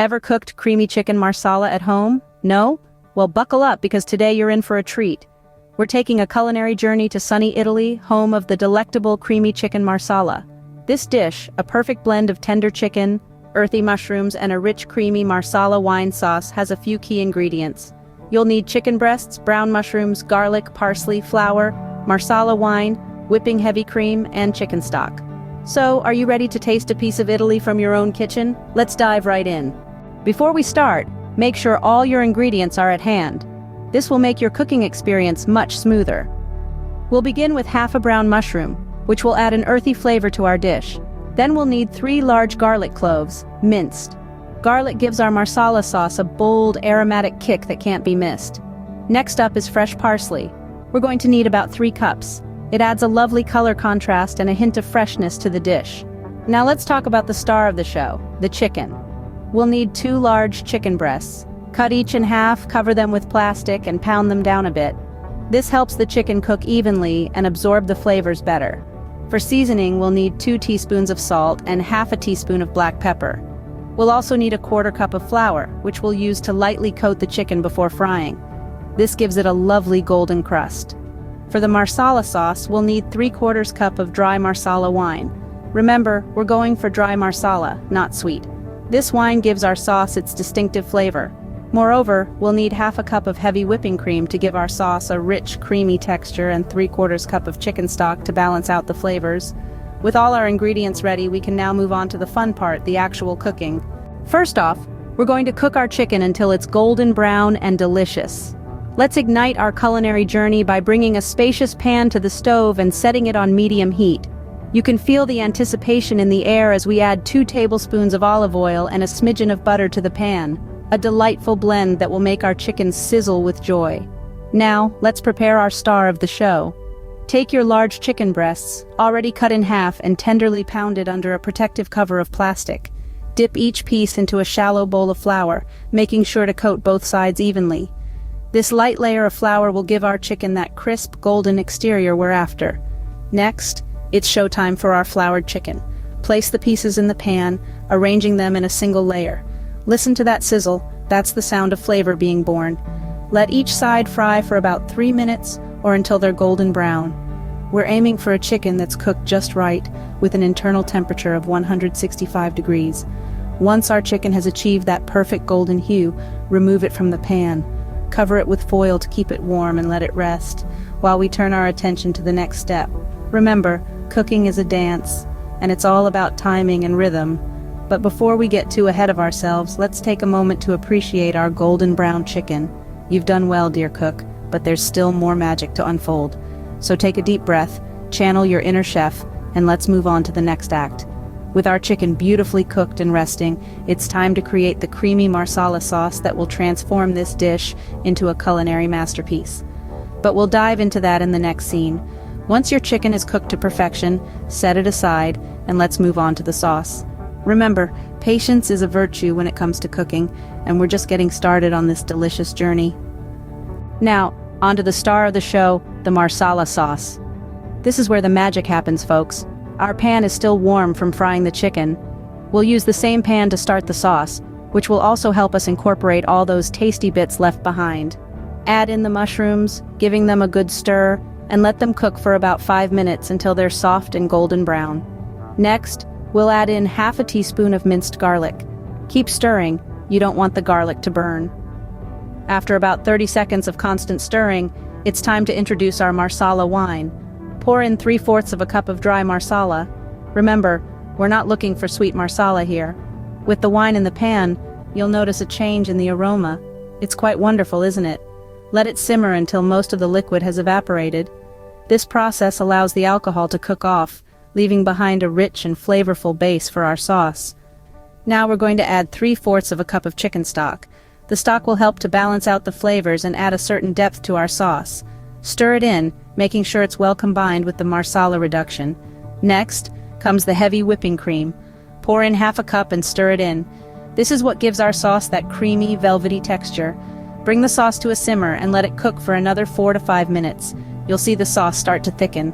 Ever cooked creamy chicken marsala at home? No? Well, buckle up because today you're in for a treat. We're taking a culinary journey to sunny Italy, home of the delectable creamy chicken marsala. This dish, a perfect blend of tender chicken, earthy mushrooms, and a rich creamy marsala wine sauce, has a few key ingredients. You'll need chicken breasts, brown mushrooms, garlic, parsley, flour, marsala wine, whipping heavy cream, and chicken stock. So, are you ready to taste a piece of Italy from your own kitchen? Let's dive right in. Before we start, make sure all your ingredients are at hand. This will make your cooking experience much smoother. We'll begin with half a brown mushroom, which will add an earthy flavor to our dish. Then we'll need 3 large garlic cloves, minced. Garlic gives our marsala sauce a bold, aromatic kick that can't be missed. Next up is fresh parsley. We're going to need about 3 cups. It adds a lovely color contrast and a hint of freshness to the dish. Now let's talk about the star of the show, the chicken. We'll need 2 large chicken breasts. Cut each in half, cover them with plastic, and pound them down a bit. This helps the chicken cook evenly and absorb the flavors better. For seasoning, we'll need 2 teaspoons of salt and half a teaspoon of black pepper. We'll also need a 1/4 cup of flour, which we'll use to lightly coat the chicken before frying. This gives it a lovely golden crust. For the marsala sauce, we'll need 3/4 cup of dry marsala wine. Remember, we're going for dry marsala, not sweet. This wine gives our sauce its distinctive flavor. Moreover, we'll need half a cup of heavy whipping cream to give our sauce a rich, creamy texture and 3/4 cup of chicken stock to balance out the flavors. With all our ingredients ready, we can now move on to the fun part, the actual cooking. First off, we're going to cook our chicken until it's golden brown and delicious. Let's ignite our culinary journey by bringing a spacious pan to the stove and setting it on medium heat. You can feel the anticipation in the air as we add 2 tablespoons of olive oil and a smidgen of butter to the pan, a delightful blend that will make our chicken sizzle with joy. Now, let's prepare our star of the show. Take your large chicken breasts, already cut in half and tenderly pounded under a protective cover of plastic. Dip each piece into a shallow bowl of flour, making sure to coat both sides evenly. This light layer of flour will give our chicken that crisp, golden exterior we're after. Next, it's showtime for our floured chicken. Place the pieces in the pan, arranging them in a single layer. Listen to that sizzle, that's the sound of flavor being born. Let each side fry for about 3 minutes or until they're golden brown. We're aiming for a chicken that's cooked just right, with an internal temperature of 165 degrees. Once our chicken has achieved that perfect golden hue, remove it from the pan. Cover it with foil to keep it warm and let it rest, while we turn our attention to the next step. Remember, cooking is a dance, and it's all about timing and rhythm. But before we get too ahead of ourselves, let's take a moment to appreciate our golden brown chicken. You've done well, dear cook, but there's still more magic to unfold. So take a deep breath, channel your inner chef, and let's move on to the next act. With our chicken beautifully cooked and resting, it's time to create the creamy marsala sauce that will transform this dish into a culinary masterpiece. But we'll dive into that in the next scene. Once your chicken is cooked to perfection, set it aside, and let's move on to the sauce. Remember, patience is a virtue when it comes to cooking, and we're just getting started on this delicious journey. Now, onto the star of the show, the marsala sauce. This is where the magic happens, folks. Our pan is still warm from frying the chicken. We'll use the same pan to start the sauce, which will also help us incorporate all those tasty bits left behind. Add in the mushrooms, giving them a good stir, and let them cook for about 5 minutes until they're soft and golden brown. Next, we'll add in half a teaspoon of minced garlic. Keep stirring, you don't want the garlic to burn. After about 30 seconds of constant stirring, it's time to introduce our marsala wine. Pour in 3/4 cup of dry marsala. Remember, we're not looking for sweet marsala here. With the wine in the pan, you'll notice a change in the aroma. It's quite wonderful, isn't it? Let it simmer until most of the liquid has evaporated. This process allows the alcohol to cook off, leaving behind a rich and flavorful base for our sauce. Now we're going to add 3/4 cup of chicken stock. The stock will help to balance out the flavors and add a certain depth to our sauce. Stir it in, making sure it's well combined with the marsala reduction. Next comes the heavy whipping cream. Pour in half a cup and stir it in. This is what gives our sauce that creamy, velvety texture. Bring the sauce to a simmer and let it cook for another 4 to 5 minutes. You'll see the sauce start to thicken.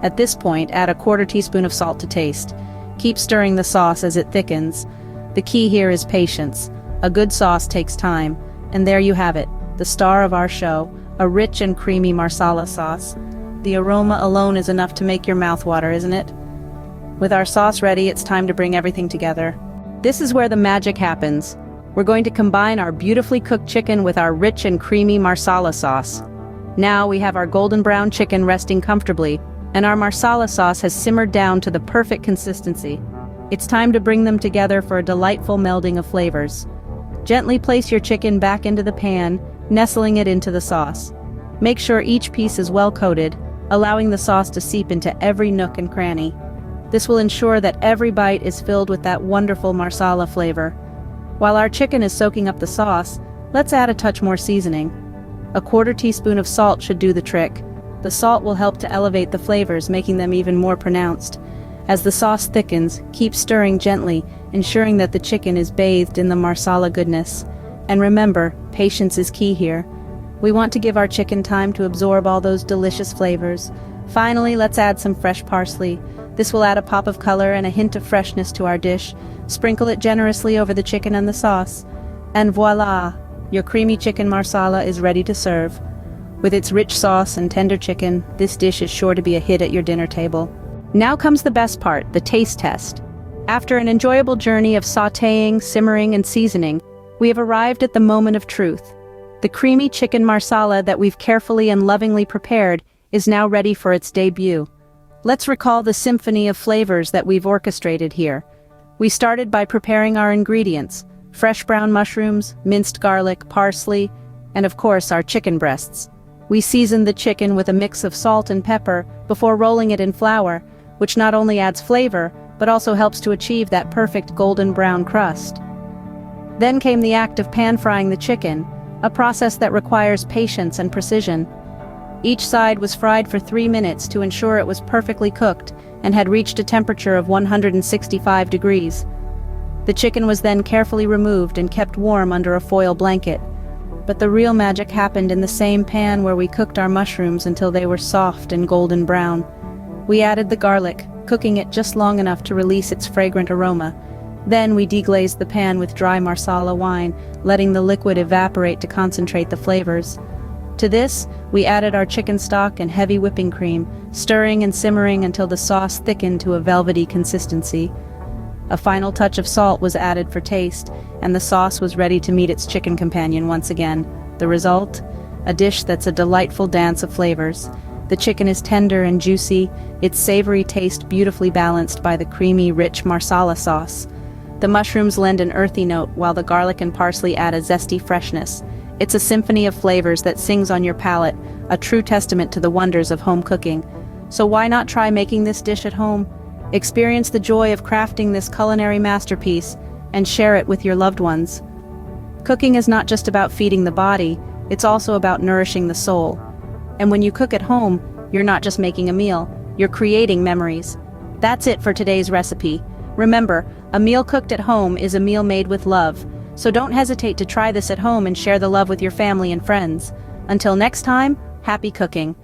At this point, add a 1/4 teaspoon of salt to taste. Keep stirring the sauce as it thickens. The key here is patience. A good sauce takes time, and there you have it, the star of our show, a rich and creamy marsala sauce. The aroma alone is enough to make your mouth water, isn't it? With our sauce ready, it's time to bring everything together. This is where the magic happens. We're going to combine our beautifully cooked chicken with our rich and creamy marsala sauce. Now we have our golden brown chicken resting comfortably, and our marsala sauce has simmered down to the perfect consistency. It's time to bring them together for a delightful melding of flavors. Gently place your chicken back into the pan, nestling it into the sauce. Make sure each piece is well coated, allowing the sauce to seep into every nook and cranny. This will ensure that every bite is filled with that wonderful marsala flavor. While our chicken is soaking up the sauce, let's add a touch more seasoning. A 1/4 teaspoon of salt should do the trick. The salt will help to elevate the flavors, making them even more pronounced. As the sauce thickens, keep stirring gently, ensuring that the chicken is bathed in the marsala goodness. And remember, patience is key here. We want to give our chicken time to absorb all those delicious flavors. Finally, let's add some fresh parsley. This will add a pop of color and a hint of freshness to our dish. Sprinkle it generously over the chicken and the sauce. And voila! Your creamy chicken marsala is ready to serve. With its rich sauce and tender chicken, this dish is sure to be a hit at your dinner table. Now comes the best part, the taste test. After an enjoyable journey of sautéing, simmering, and seasoning, we have arrived at the moment of truth. The creamy chicken marsala that we've carefully and lovingly prepared is now ready for its debut. Let's recall the symphony of flavors that we've orchestrated here. We started by preparing our ingredients: fresh brown mushrooms, minced garlic, parsley, and of course our chicken breasts. We seasoned the chicken with a mix of salt and pepper before rolling it in flour, which not only adds flavor, but also helps to achieve that perfect golden brown crust. Then came the act of pan-frying the chicken, a process that requires patience and precision. Each side was fried for 3 minutes to ensure it was perfectly cooked and had reached a temperature of 165 degrees. The chicken was then carefully removed and kept warm under a foil blanket. But the real magic happened in the same pan where we cooked our mushrooms until they were soft and golden brown. We added the garlic, cooking it just long enough to release its fragrant aroma. Then we deglazed the pan with dry marsala wine, letting the liquid evaporate to concentrate the flavors. To this, we added our chicken stock and heavy whipping cream, stirring and simmering until the sauce thickened to a velvety consistency. A final touch of salt was added for taste, and the sauce was ready to meet its chicken companion once again. The result? A dish that's a delightful dance of flavors. The chicken is tender and juicy, its savory taste beautifully balanced by the creamy, rich marsala sauce. The mushrooms lend an earthy note, while the garlic and parsley add a zesty freshness. It's a symphony of flavors that sings on your palate, a true testament to the wonders of home cooking. So why not try making this dish at home? Experience the joy of crafting this culinary masterpiece and share it with your loved ones. Cooking is not just about feeding the body, it's also about nourishing the soul. And when you cook at home, you're not just making a meal, you're creating memories. That's it for today's recipe. Remember, a meal cooked at home is a meal made with love. So don't hesitate to try this at home and share the love with your family and friends. Until next time, happy cooking.